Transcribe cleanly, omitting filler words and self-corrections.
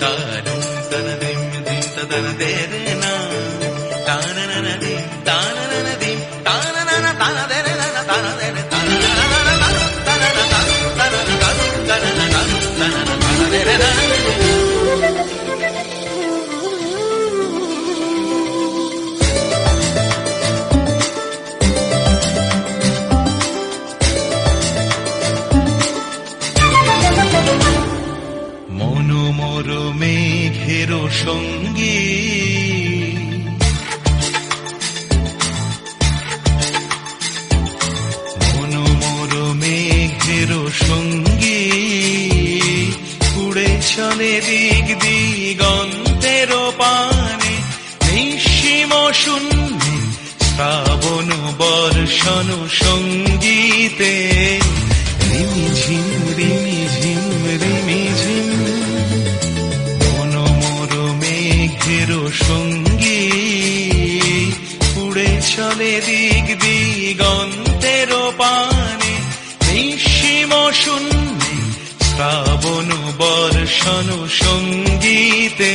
তারুম তনদিম দিম তদনদেরে না তানননদিম তানননদিম তাননন তানদেরে না তানদেরে তানননদেরে না। মনোমর মেঘের সঙ্গী মনোমর মেঘের সঙ্গী উড়ে চলে দিক দিগন্তের পানে নিঃসীম শূন্যে শ্রাবণ বর্ষণ সঙ্গীতে রিমিঝিম রিমিঝিম রিমিঝিম মনোমর মেঘের সঙ্গী উড়ে চলে দিক দিগন্তের পানে নিঃসীম শূন্যে শ্রাবণ বর্ষণ সঙ্গীতে